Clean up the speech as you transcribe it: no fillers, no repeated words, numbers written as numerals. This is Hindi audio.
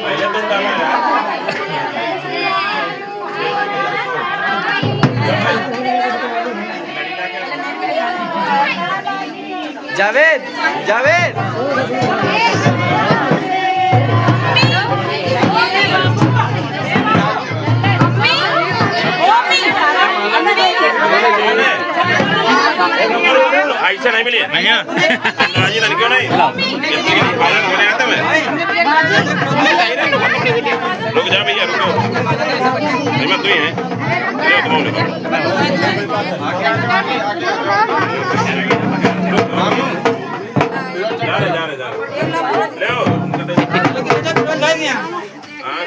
पहले तुम डालो जावेद जावेद ऐसा नहीं मिली नहीं राजी नहीं क्यों नहीं बोले आता मैं रुक जा भैया रुको हिम्मत हुई है ले तुम जा रहे ले आओ हाँ